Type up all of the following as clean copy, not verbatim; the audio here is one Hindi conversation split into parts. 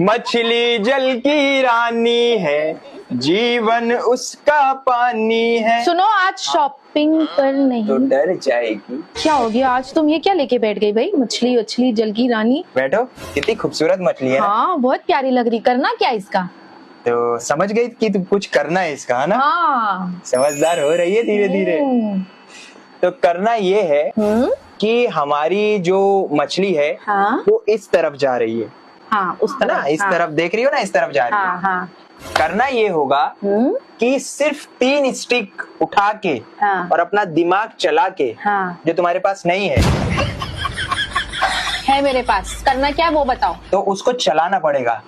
मछली जल की रानी है, जीवन उसका पानी है। सुनो, आज शॉपिंग पर नहीं तो डर जाएगी। क्या हो गया आज? तुम ये क्या लेके बैठ गई भाई? मछली उछली जल की रानी। बैठो, कितनी खूबसूरत मछली है। हाँ, बहुत प्यारी लग रही। करना क्या इसका? तो समझ गई कि तुम कुछ करना है इसका, है ना? हाँ, समझदार हो रही है धीरे धीरे। तो करना ये है कि हमारी जो मछली है हाँ, वो इस तरफ जा रही है। हाँ, उस है ना? तरफ। इस तरफ देख रही हो ना, इस तरफ जा रही है। हाँ, हाँ, करना ये होगा कि सिर्फ 3 स्टिक उठा के हाँ, और अपना दिमाग चला के, हाँ, जो तुम्हारे पास नहीं है मेरे पास। करना क्या है वो बताओ। तो उसको चलाना पड़ेगा।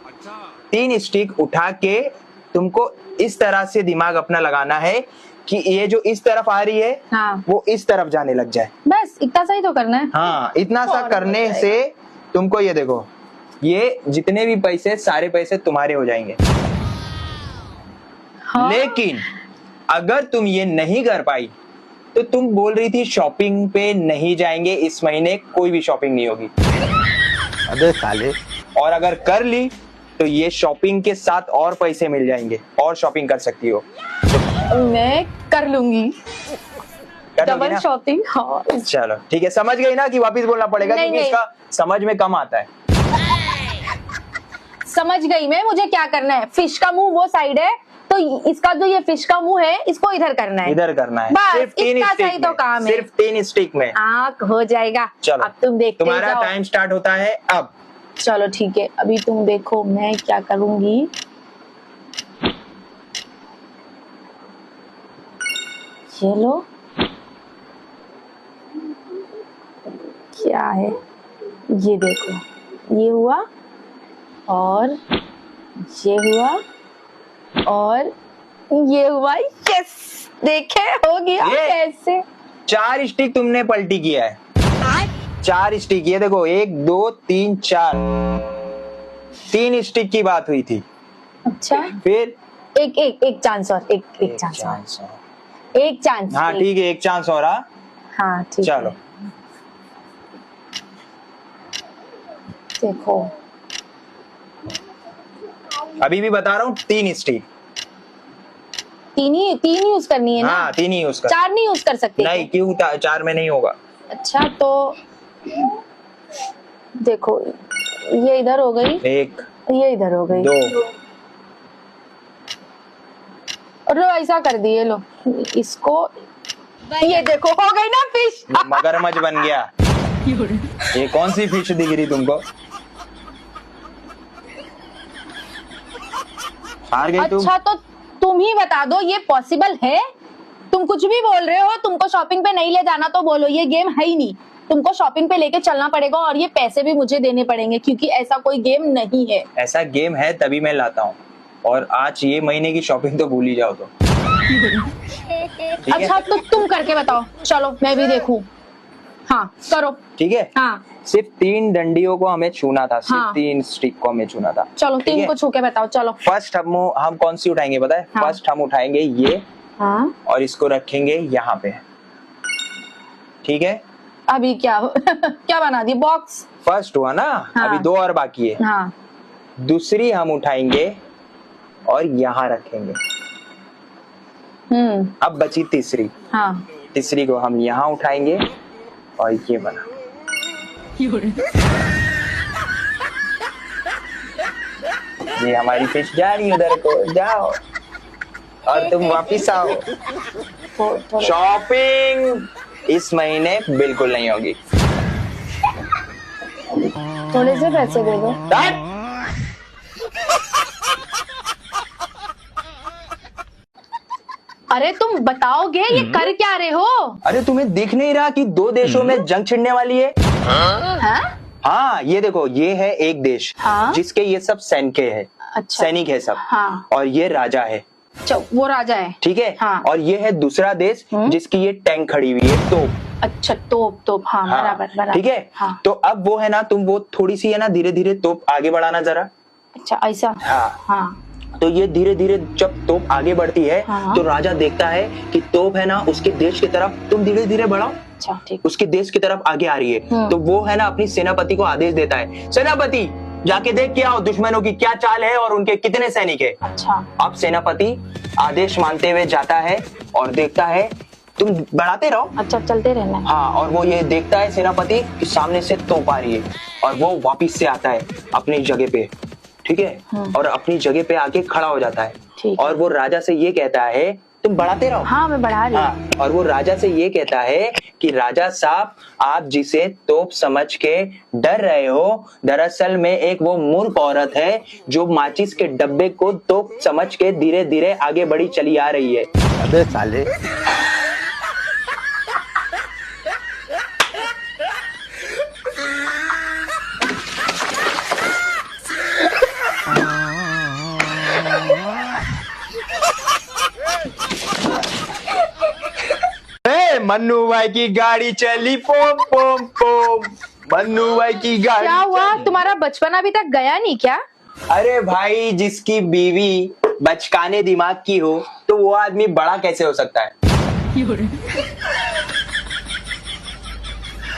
3 स्टिक उठा के तुमको इस तरह से दिमाग अपना लगाना है कि ये जो इस तरफ आ रही है, हाँ, वो इस तरफ जाने लग जाए। बस इतना सही तो करना है। हाँ, इतना सा करने से तुमको ये देखो, ये जितने भी पैसे, सारे पैसे तुम्हारे हो जाएंगे। हाँ? लेकिन अगर तुम ये नहीं कर पाई तो तुम बोल रही थी शॉपिंग पे नहीं जाएंगे, इस महीने कोई भी शॉपिंग नहीं होगी। अबे साले। और अगर कर ली तो ये शॉपिंग के साथ और पैसे मिल जाएंगे और शॉपिंग कर सकती हो। मैं कर लूंगी कर लोगी डबल ना? शॉपिंग। हाँ, चलो ठीक है, समझ गई ना कि वापस बोलना पड़ेगा नहीं, क्योंकि नहीं। इसका समझ में कम आता है। समझ गई मैं। मुझे क्या करना है? फिश का मुंह वो साइड है, तो इसका जो ये फिश का मुंह है, इसको इधर करना है। इधर करना है। बस, सिर्फ 3 इतना स्टिक सही तो में, काम है। सिर्फ 3 स्टिक में। आंख हो जाएगा। चलो, अब तुम देखते तुम्हारा जाओ। टाइम स्टार्ट होता है अब। चलो ठीक है, अभी तुम देखो मैं क्या करूंगी। चलो, क्या है ये? देखो, ये हुआ और ये हुआ और ये हुआ। यस, देखे, हो गया। ये? कैसे? 4 स्टिक तुमने पलटी किया है। 4 स्टिक, ये देखो, 1 2 3 4, 3 स्टिक की बात हुई थी। अच्छा, फिर एक चांस और, एक चांस और, एक चांस। हाँ ठीक है, एक चांस और। हाँ ठीक है। चलो देखो, अभी भी बता रहा हूँ, 3 स्टिक। तीन यूज करनी है ना? हाँ, 3 ही यूज कर। 4 नहीं यूज कर सकते? नहीं, क्यों? 4 में नहीं होगा। अच्छा, तो देखो, ये इधर हो गई, 1 ये इधर हो गई, 2, और लो ऐसा कर दिए। लो इसको, ये देखो, हो गई ना फिश। मगरमच्छ बन गया। ये कौन सी फिश दिख रही तुमको? हार गई तुम। अच्छा, तो तुम ही बता दो, ये पॉसिबल है? तुम कुछ भी बोल रहे हो। तुमको शॉपिंग पे नहीं ले जाना तो बोलो, ये गेम है ही नहीं। तुमको शॉपिंग पे लेके चलना पड़ेगा और ये पैसे भी मुझे देने पड़ेंगे, क्योंकि ऐसा कोई गेम नहीं है। ऐसा गेम है तभी मैं लाता हूँ। और आज ये महीने की शॉपिंग तो भूल ही जाओ तो। ठीक है? अच्छा, तो तुम करके बताओ। चलो मैं भी देखूं। हाँ, करो। ठीक है। हाँ, सिर्फ 3 डंडियों को हमें छूना था, सिर्फ हाँ। 3 स्टिक को हमें छूना था। चलो ठीक 3 है? को छू के बताओ। चलो। फर्स्ट हम कौन सी उठाएंगे पता है? हाँ। फर्स्ट हम उठाएंगे ये, हाँ, और इसको रखेंगे यहाँ पे। ठीक है? अभी क्या क्या बना दी? बॉक्स। फर्स्ट हुआ ना? हाँ। अभी 2 और बाकी है। हाँ, दूसरी हम उठाएंगे और यहाँ रखेंगे। अब बची तीसरी। हाँ, तीसरी को हम यहाँ उठाएंगे और ये बना। ये हमारी फिश जा रही है उधर को। जाओ और तुम वापिस आओ। शॉपिंग इस महीने बिल्कुल नहीं होगी। थोड़े से पैसे दे दो। अरे तुम बताओगे ये कर क्या रहे हो? अरे तुम्हें दिख नहीं रहा कि 2 देशों में जंग छिड़ने वाली है? हाँ? हाँ, ये देखो, ये है एक देश हाँ? जिसके ये सब सैनिक है। अच्छा। सैनिक है सब। हाँ। और ये राजा है। वो राजा है। ठीक है। हाँ। और ये है दूसरा देश जिसकी ये टैंक खड़ी हुई है, तोप। अच्छा, तोप। हाँ, हाँ, बराबर। ठीक है। हाँ। तो अब वो है ना, तुम वो थोड़ी सी है ना, धीरे धीरे तोप आगे बढ़ाना जरा। अच्छा, ऐसा। हाँ। हाँ, तो ये धीरे धीरे जब तोप आगे बढ़ती है, हाँ। तो राजा देखता है कि तोप है ना उसके देश की तरफ, तुम धीरे धीरे बढ़ाओ। अच्छा, ठीक। उसके देश की तरफ आगे आ रही है। तो वो है ना अपनी सेनापति को आदेश देता है, सेनापति जाके देख के आओ दुश्मनों की क्या चाल है और उनके कितने सैनिक है। अच्छा। अब सेनापति आदेश मानते हुए जाता है और देखता है, तुम बढ़ाते रहो। अच्छा, चलते रहना है। हाँ, और वो ये देखता है सेनापति कि सामने से तोप आ रही है और वो वापिस से आता है अपनी जगह पे, ठीक है, और अपनी जगह पे आके खड़ा हो जाता है ठीक। और वो राजा से ये कहता है, तुम बढ़ाते रहो। हाँ, मैं बढ़ा रही हूँ। हाँ, और वो राजा से ये कहता है कि राजा साहब, आप जिसे तोप समझ के डर रहे हो, दरअसल में एक वो मूर्ख औरत है जो माचिस के डब्बे को तोप समझ के धीरे धीरे आगे बढ़ी चली आ रही है। अबे साले। मन्नू भाई की गाड़ी चली पोम पोम पोम, मन्नू भाई की गाड़ी। क्या हुआ? चली। तुम्हारा बचपन अभी तक गया नहीं क्या? अरे भाई, जिसकी बीवी बचकाने दिमाग की हो तो वो आदमी बड़ा कैसे हो सकता है?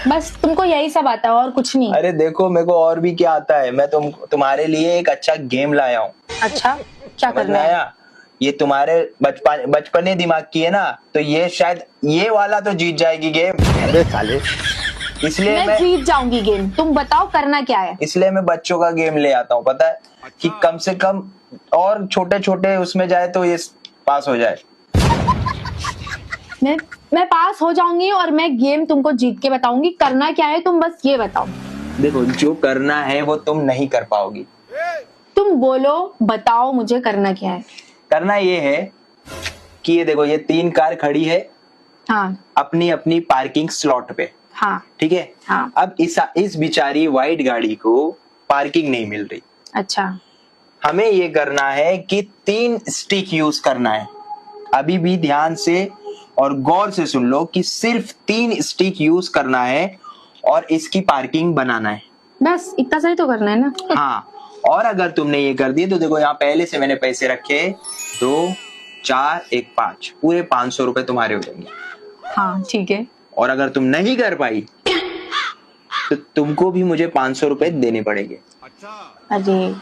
बस तुमको यही सब आता है और कुछ नहीं? अरे देखो, मेरे को और भी क्या आता है। मैं तुम्हारे लिए एक अच्छा गेम लाया हूँ। अच्छा, क्या समझ करना में है? आया? ये तुम्हारे बचपने दिमाग की है ना, तो ये शायद ये वाला तो जीत जाएगी गेम। अबे साले। इसलिए मैं जीत जाऊंगी गेम। तुम बताओ करना क्या है? इसलिए मैं बच्चों का गेम ले आता हूँ, पता है, कि कम से कम और छोटे छोटे उसमें जाए तो ये पास हो जाए। मैं पास हो जाऊंगी और मैं गेम तुमको जीत के बताऊंगी। करना क्या है तुम बस ये बताओ। देखो, जो करना है वो तुम नहीं कर पाओगी। तुम बोलो, बताओ मुझे करना क्या है। करना ये है कि ये देखो, ये 3 कार खड़ी है हाँ अपनी अपनी पार्किंग स्लॉट पे, हाँ ठीक है। हाँ। अब इस बिचारी वाइट गाड़ी को पार्किंग नहीं मिल रही। अच्छा। हमें ये करना है कि 3 स्टिक यूज करना है। अभी भी ध्यान से और गौर से सुन लो कि सिर्फ 3 स्टिक यूज करना है और इसकी पार्किंग बनाना है। बस इतना सही तो करना है ना? हाँ, और अगर तुमने ये कर दिया तो देखो, यहाँ पहले से मैंने पैसे रखे 2 4 1 5, पूरे 500 रुपए तुम्हारे हो जाएंगे। हाँ ठीक है। और अगर तुम नहीं कर पाई तो तुमको भी मुझे 500 रुपए देने पड़ेंगे। अरे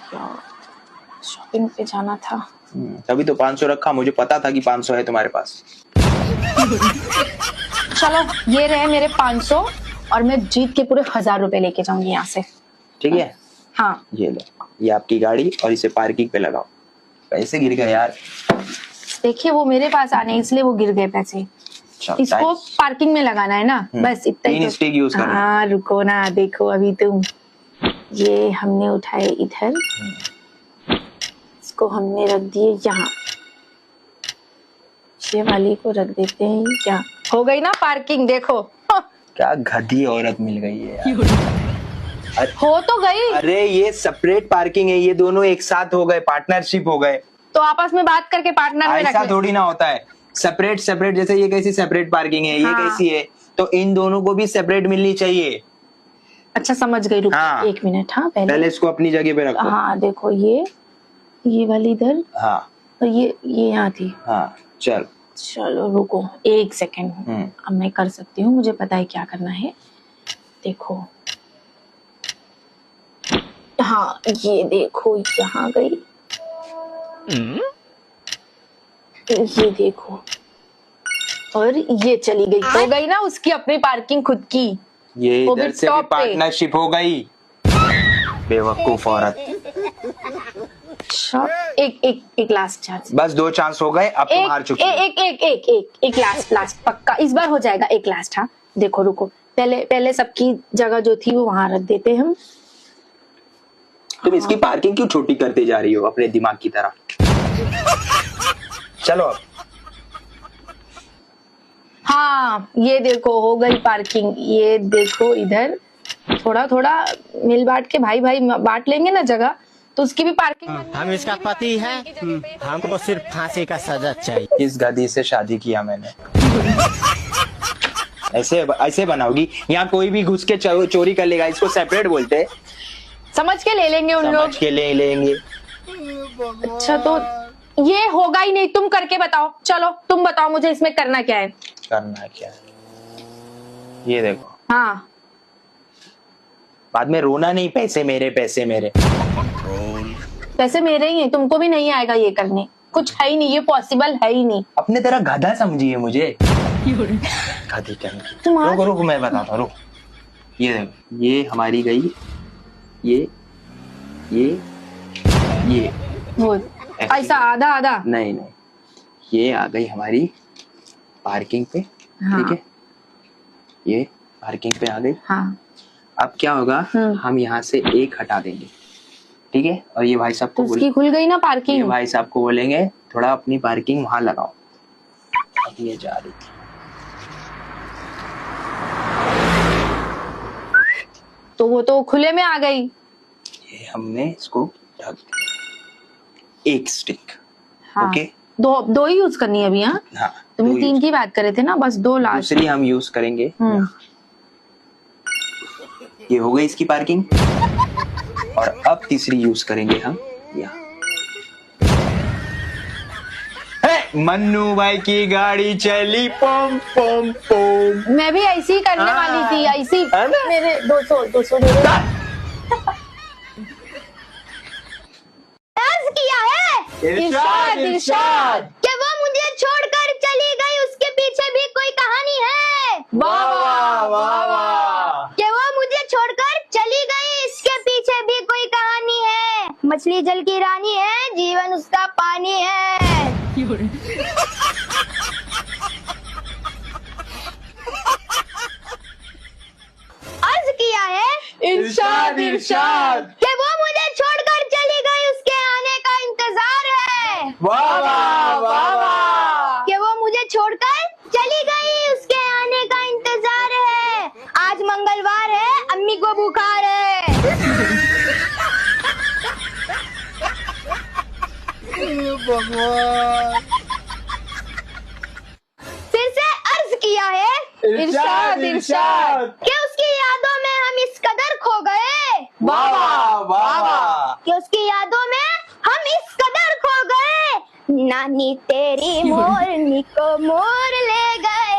शॉपिंग पे जाना था। तभी तो 500 रखा, मुझे पता था कि 500 है तुम्हारे पास। चलो, ये रहे मेरे 500 और मैं जीत के पूरे 1000 रुपए लेके जाऊंगी यहाँ से। ठीक है, हाँ। ये लो, ये आपकी गाड़ी और इसे पार्किंग पे लगाओ। पैसे गिर गए यार। देखिए, वो मेरे पास आने इसलिए वो गिर गए पैसे। चल, इसको पार्किंग में लगाना है ना, बस इतना ही। 3 स्टिक यूज करना। हाँ रुको ना, देखो अभी तुम, ये हमने उठाए इधर, इसको हमने रख दिए यहाँ, ये वाली को रख देते हैं यहाँ। हो गई ना पार्किंग? देखो। क्या गधी औरत मिल गई है यार। हो तो गई। अरे ये सेपरेट पार्किंग है, ये दोनों एक साथ हो गए, पार्टनरशिप हो गए। तो आपस में बात करके पार्टनर में रख ऐसा ले। थोड़ी ना होता है। सेपरेट सेपरेट, जैसे ये कैसी सेपरेट पार्किंग है, ये हाँ। कैसी है, तो इन दोनों को भी सेपरेट मिलनी चाहिए। अच्छा समझ गई, रुको हाँ। 1 मिनट। हाँ पहले इसको अपनी जगह पे रखो। हाँ देखो, ये वाली इधर हाँ और ये यहाँ थी। हाँ, चल। चलो रुको 1 सेकेंड, अब मैं कर सकती हूँ, मुझे पता है क्या करना है। देखो, हाँ ये देखो यहाँ गई, ये देखो, और ये चली गई। हो गई ना उसकी अपनी पार्किंग खुद की। ये वो भी इधर से भी top पे। पार्टनरशिप हो गई। बेवकूफ औरत। अच्छा, एक लास्ट चांस। बस 2 चांस हो गए, अब तुम हार चुकी हो। एक लास्ट पक्का इस बार हो जाएगा। एक लास्ट। हाँ देखो, रुको, पहले सबकी जगह जो थी वो वहां रख देते हम। तुम इसकी पार्किंग क्यों छोटी करते जा रही हो अपने दिमाग की तरह? चलो अब। हाँ ये देखो, हो गई पार्किंग। ये देखो इधर, थोड़ा थोड़ा मिल बांट के, भाई भाई बांट लेंगे ना जगह, तो उसकी भी पार्किंग। हम इसका पति है, हमको सिर्फ फांसी का सजा चाहिए। इस गधी से शादी किया मैंने। ऐसे बनाओगी, यहाँ कोई भी घुस के चोरी कर लेगा। इसको सेपरेट बोलते हैं। समझ के ले लेंगे उन लोग। समझ के ले लेंगे। अच्छा तो ये होगा ही नहीं, तुम करके बताओ। चलो तुम बताओ मुझे इसमें करना क्या है। करना क्या है, ये देखो। हाँ बाद में रोना नहीं, पैसे मेरे पैसे मेरे। पैसे मेरे ही हैं, तुमको भी नहीं आएगा ये करने, कुछ है ही नहीं, ये पॉसिबल है ही नहीं। अपने तरह गधा समझिए मुझे। गधी तुम्हारा रुक रुक मैं बताता हूँ, रुक। ये देखो, ये हमारी गई, ये वो ऐसा आधा आधा। नहीं नहीं, ये आ गई हमारी पार्किंग पे। हाँ। ठीक है, ये पार्किंग पे आ गई। हाँ। अब क्या होगा, हम यहाँ से एक हटा देंगे, ठीक है। और ये भाई साहब को उसकी खुल गई ना ये पार्किंग। भाई साहब को बोलेंगे थोड़ा अपनी पार्किंग वहां लगाओ। अब ये जा रही थी, तो वो तो खुले में आ गई। ये हमने इसको ढक दिया, एक स्टिक। हाँ। ओके, दो ही यूज करनी है अभी। हाँ, हाँ तुम दो 3 use- की बात करे थे ना, बस 2 लास्ट। दूसरी हम यूज करेंगे। ये हो गई इसकी पार्किंग, और अब तीसरी यूज करेंगे हम यहाँ। मन्नू भाई की गाड़ी चली पम पम पम। मैं भी ऐसी ही करने वाली थी, ऐसी। है ना? मेरे 200 दे दो। किया है इरशाद इरशाद। कि वो मुझे छोड़कर चली गई, उसके पीछे भी कोई कहानी है। वाह वाह वाह वाह। कि वो मुझे छोड़कर चली गई, इसके पीछे भी कोई कहानी है। मछली जल की रानी है, जीवन उसका पानी है। अर्ज किया है इरशाद इरशाद। कि वो मुझे छोड़कर चली गई, उसके आने का इंतजार है। वाह वाह वाह वाह। कि वो मुझे छोड़कर चली गई, उसके आने का इंतजार है। आज मंगलवार है, अम्मी को बुखार है। फिर से अर्ज किया है इरशाद इरशाद। कि उसकी यादों में हम इस कदर खो गए। वाह वाह वाह वाह। कि उसकी यादों में हम इस कदर खो गए, नानी तेरी मोरनी को मोर ले गए।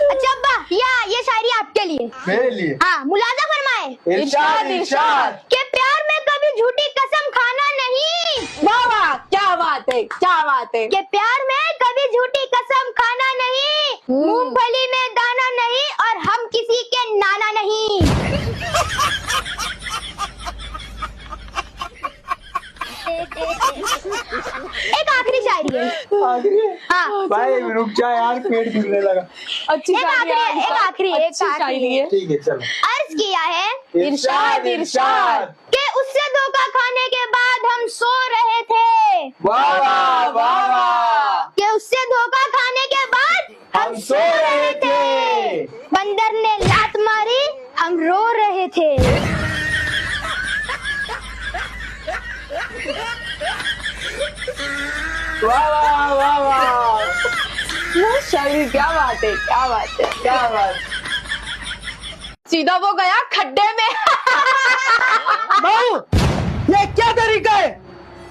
अच्छा अब्बा, ये शायरी आपके लिए। मेरे लिए हाँ, मुलाजा फरमाए। इरशाद इरशाद। कि प्यार में कभी झूठी कसम खाना नहीं। वाह वाह, क्या बात है, क्या बात है। कि प्यार में कभी झूठी कसम खाना नहीं, मूंगफली में दाना नहीं, और हम किसी के नाना नहीं। एक आखिरी शायरी है। हाँ, भाई रुक जा यार, पेट फूलने लगा। अच्छी शायरी है, एक अच्छी शायरी है। ठीक है चलो। अर्ज किया है इरशाद इरशाद। कि उससे धोखा खाने के बाद हम सो रहे थे। वाह वाह वाह वाह। कि उससे धोखा खाने के बाद हम सो रहे थे। बंदर ने लात मारी, हम रो रहे थे। वाह वाह वाह वाह। वो शायरी, क्या बात है, क्या बात है, क्या बात। सीधा वो गया खड्डे में। बहू, ये क्या तरीका है?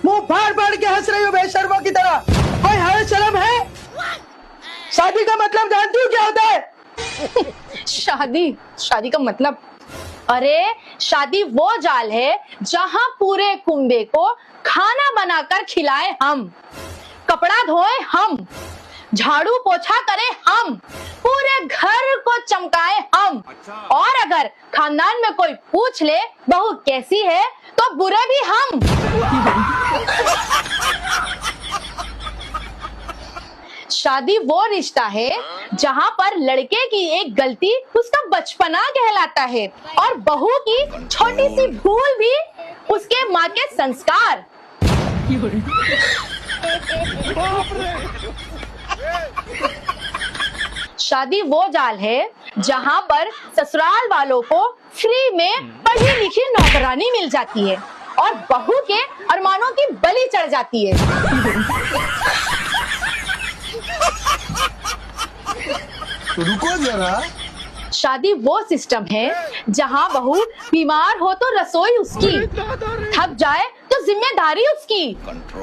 मुंह फाड़ फाड़ के हंस रही हो बेशर्मों की तरह। कोई हया शर्म है? शादी का मतलब जानती हो क्या होता है? शादी का मतलब, अरे शादी वो जाल है जहां पूरे कुंबे को खाना बनाकर खिलाए हम, कपड़ा धोए हम, झाड़ू पोछा करे हम, पूरे घर को चमकाए हम। और अगर खानदान में कोई पूछ ले बहू कैसी है, तो बुरे भी हम। शादी वो रिश्ता है जहां पर लड़के की एक गलती उसका बचपना कहलाता है, और बहू की छोटी सी भूल भी उसके माँ के संस्कार। शादी वो जाल है जहां पर ससुराल वालों को फ्री में पढ़ी लिखी नौकरानी मिल जाती है, और बहू के अरमानों की बलि चढ़ जाती है। रुको जरा। शादी वो सिस्टम है जहाँ बहू बीमार हो तो रसोई उसकी, थक जाए तो जिम्मेदारी उसकी,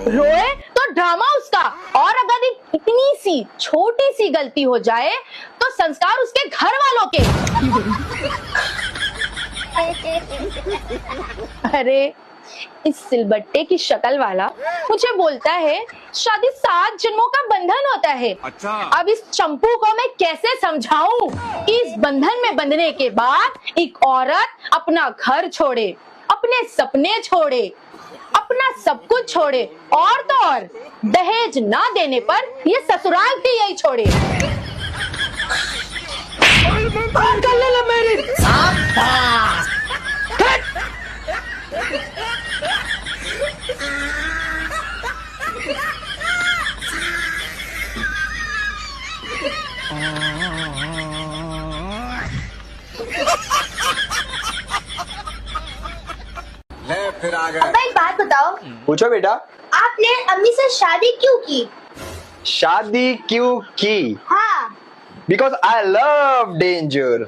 रोए तो ड्रामा उसका, और अगर इतनी सी छोटी सी गलती हो जाए तो संस्कार उसके घर वालों के। अरे इस सिलबट्टे की शक्ल वाला मुझे बोलता है शादी 7 जन्मों का बंधन होता है। अच्छा। अब इस चंपू को मैं कैसे समझाऊं कि इस बंधन में बंधने के बाद एक औरत अपना घर छोड़े, अपने सपने छोड़े, अपना सब कुछ छोड़े, और तो और दहेज ना देने पर ये ससुराल भी यही छोड़े। कर ले मेरी अब एक बात बताओ, पूछो बेटा। आपने अम्मी से शादी क्यों की? शादी क्यों की? हाँ। Because I love danger.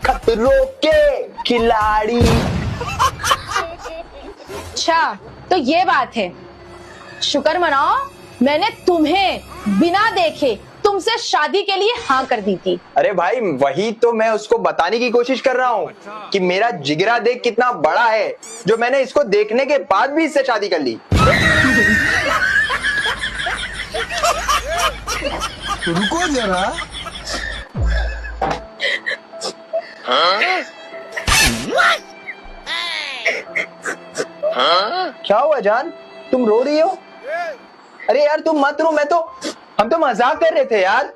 खतरों के खिलाड़ी। अच्छा तो ये बात है, शुक्र मनाओ मैंने तुम्हें बिना देखे तुमसे शादी के लिए हाँ कर दी थी। अरे भाई वही तो मैं उसको बताने की कोशिश कर रहा हूँ कि मेरा जिगरा देख कितना बड़ा है जो मैंने इसको देखने के बाद भी इससे शादी कर ली। रुको जरा। क्या हुआ जान, तुम रो रही हो? अरे यार तुम मत रो, हम तो मजाक कर रहे थे यार।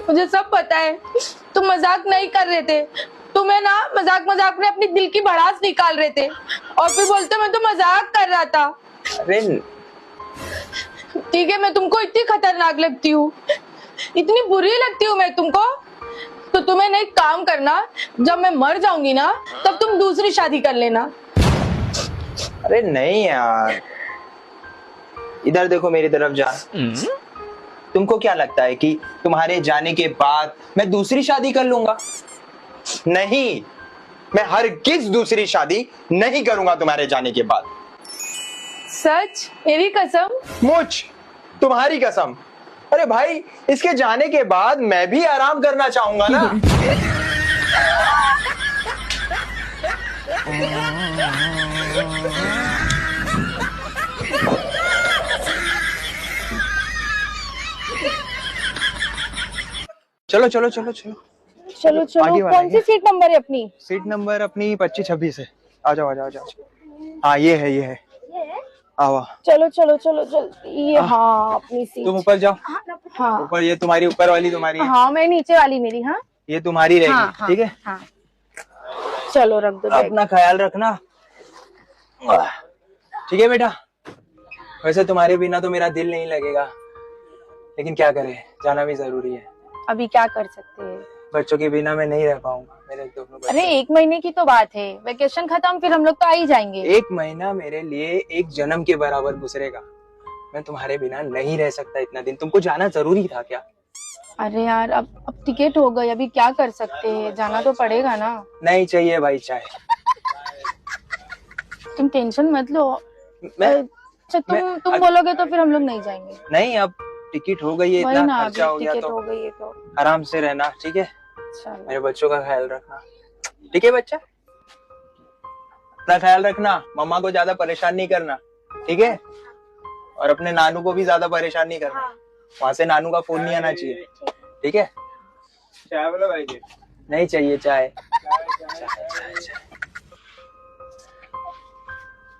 मुझे सब पता है तुम मजाक नहीं कर रहे थे, तुम्हें ना मजाक मजाक में अपनी दिल की भड़ास निकाल रहे थे और फिर बोलते मैं तो मजाक कर रहा था। अरे ठीक है, मैं तुमको इतनी खतरनाक लगती हूँ, इतनी बुरी लगती हूँ मैं तुमको, तो तुम्हें नहीं काम करना, जब मैं मर जाऊंगी ना तब तुम दूसरी शादी कर लेना। अरे नहीं यार, इधर देखो मेरी तरफ जान। तुमको क्या लगता है कि तुम्हारे जाने के बाद मैं दूसरी शादी कर लूंगा? नहीं, मैं हरगिज दूसरी शादी नहीं करूंगा तुम्हारे जाने के बाद। सच? मेरी कसम? मुझ तुम्हारी कसम। अरे भाई इसके जाने के बाद मैं भी आराम करना चाहूंगा ना। चलो चलो चलो चलो चलो आगे चलो, वाला कौन सी सीट नंबर है अपनी? सीट नंबर अपनी 25-26 है। आ जाओ आ जाओ आ जाओ। हाँ ये है आओ। चलो चलो चलो जल्दी। ये हाँ अपनी सीट। तुम ऊपर जाओ। हाँ ऊपर ये तुम्हारी, ऊपर वाली तुम्हारी है। हाँ मैं नीचे वाली मेरी। हाँ ये तुम्हारी रहेगी। हाँ, हाँ, ठीक है हाँ। चलो रख दो बैग। अपना ख्याल रखना। ठीक है बेटा। वैसे तुम्हारे बिना तो मेरा दिल नहीं लगेगा, लेकिन क्या करें, जाना भी जरूरी है। अभी क्या कर सकते हैं, बच्चों के बिना मैं नहीं रह पाऊंगा। मेरे दोनों बच्चे। अरे 1 महीने की तो बात है, वेकेशन खत्म फिर हम लोग तो आ ही जाएंगे। 1 महीना मेरे लिए 1 जन्म के बराबर गुजरेगा। मैं तुम्हारे बिना नहीं रह सकता इतना दिन। तुमको जाना जरूरी था क्या? अरे यार अब टिकट हो गई, अभी क्या कर सकते हैं, जाना तो पड़ेगा ना। नहीं चाहिए भाई चाय। तुम टेंशन मत लो। मैं अच्छा तुम बोलोगे तो फिर हम लोग नहीं जाएंगे। नहीं, अब टिकट हो गई है, वही इतना ना, खर्चा हो गया टिकट तो हो गई है तो आराम से रहना। ठीक है, चलो। मेरे बच्चों का ख्याल रखना। ठीक है बच्चा, अपना ख्याल रखना, मम्मा को ज्यादा परेशान नहीं करना। ठीक है, और अपने नानू को भी ज्यादा परेशान नहीं करना। वहां से नानू का फोन नहीं आना चाहिए। ठीक है, चाय बोलो भाई जी। नहीं चाहिए चाय।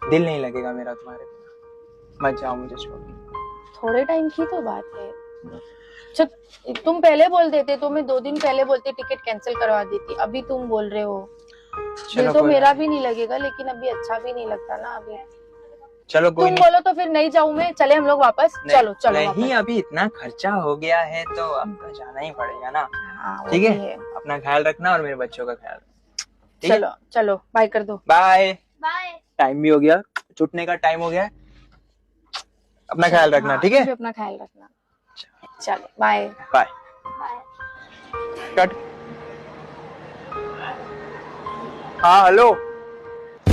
दिल नहीं लगेगा मेरा तुम्हारे बिना। मत जाओ मुझे छोड़ के। थोड़े टाइम की तो बात है। अच्छा तुम पहले बोल देते तो मैं 2 दिन पहले बोलते टिकट कैंसिल करवा देती। अभी तुम बोल रहे हो, दिल तो कोई मेरा भी नहीं लगेगा, लेकिन अभी अच्छा भी नहीं लगता ना। अभी चलो कोई तुम नहीं। बोलो तो फिर नहीं जाऊं मैं, चले हम लोग वापस। नहीं, चलो चलो नहीं वापस। अभी इतना खर्चा हो गया है तो अब तो जाना ही पड़ेगा ना। हाँ, वो ठीक भी है, अपना ख्याल रखना और मेरे बच्चों का ख्याल। ठीक है, चलो चलो बाय कर दो। बाय। बाय। टाइम भी हो गया, छुटने का टाइम हो गया। अपना ख्याल रखना। हाँ, ठीक है, तुम भी अपना ख्याल रखना। चलो बाय। बाय। कट। हाँ हेलो।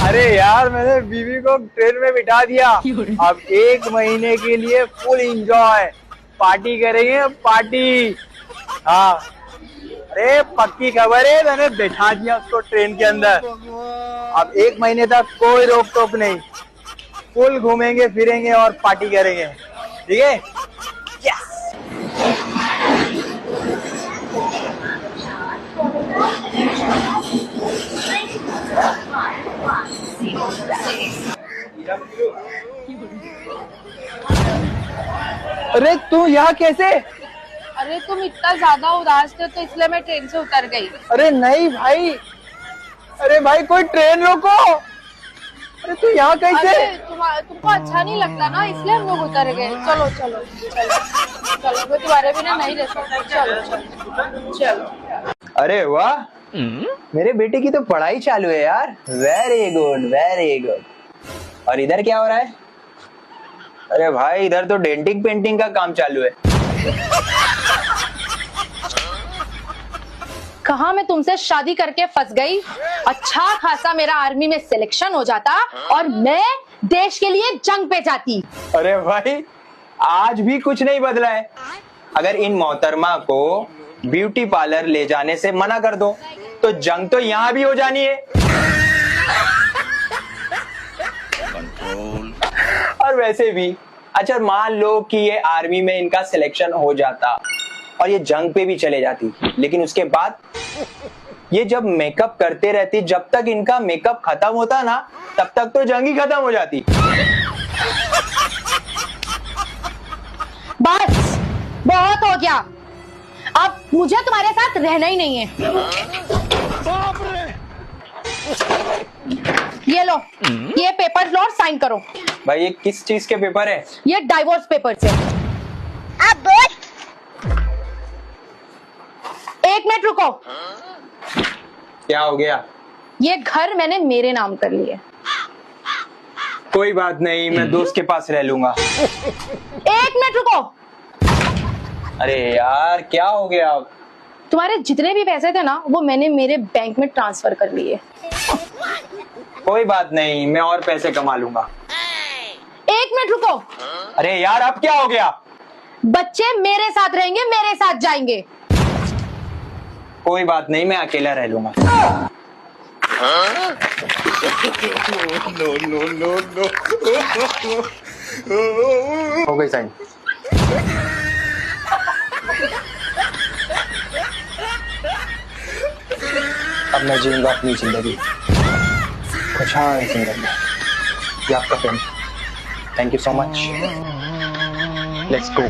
अरे यार मैंने बीवी को ट्रेन में बिठा दिया, अब 1 महीने के लिए फुल एंजॉय, पार्टी करेंगे पार्टी। हाँ अरे पक्की खबर है, मैंने बिठा दिया उसको ट्रेन के अंदर, अब 1 महीने तक कोई रोक टोक नहीं, फुल घूमेंगे फिरेंगे और पार्टी करेंगे, ठीक है। अरे तू यहाँ कैसे? अरे तुम इतना ज्यादा उदास थे तो इसलिए मैं ट्रेन से उतर गई। अरे नहीं भाई, अरे भाई कोई ट्रेन रोको। अरे तू यहाँ कैसे? अरे तुमको अच्छा नहीं लगता ना, इसलिए हम लोग उतर गए। चलो चलो चलो चलो, मैं तुम्हारे बिना नहीं रह सकती। चलो चलो चलो। अरे वाह, मेरे बेटे की तो पढ़ाई चालू है यार, वेरी गुड वेरी गुड। और इधर क्या हो रहा है? अरे भाई इधर तो डेंटिंग पेंटिंग का काम चालू है। कहा मैं तुमसे शादी करके फंस गई, अच्छा खासा मेरा आर्मी में सिलेक्शन हो जाता और मैं देश के लिए जंग पे जाती। अरे भाई आज भी कुछ नहीं बदला है, अगर इन मोहतरमा को ब्यूटी पार्लर ले जाने से मना कर दो तो जंग तो यहाँ भी हो जानी है। और वैसे भी अच्छा मान लो कि ये आर्मी में इनका सिलेक्शन हो जाता और ये जंग पे भी चले जाती, लेकिन उसके बाद ये जब मेकअप करते रहती, जब तक इनका मेकअप खत्म होता ना तब तक तो जंग ही खत्म हो जाती। बस बहुत हो गया, अब मुझे तुम्हारे साथ रहना ही नहीं है। ये लो, ये पेपर लो और साइन करो। भाई ये किस चीज के पेपर है? ये डाइवोर्स पेपर से। अब बोल। 1 मिनट रुको, क्या हो गया? ये घर मैंने मेरे नाम कर लिए। कोई बात नहीं, मैं दोस्त के पास रह लूंगा। 1 मिनट रुको, अरे यार क्या हो गया? अब तुम्हारे जितने भी पैसे थे ना वो मैंने मेरे बैंक में ट्रांसफर कर लिए। कोई बात नहीं, मैं और पैसे कमा लूंगा। 1 मिनट रुको, अरे यार अब क्या हो गया? बच्चे मेरे साथ रहेंगे, मेरे साथ जाएंगे। कोई बात नहीं, मैं अकेला रह लूंगा। हो गई साइन। अब मैं जीऊंगा अपनी जिंदगी खुशहाल जिंदगी। ये आपका friend, thank you so much, let's go.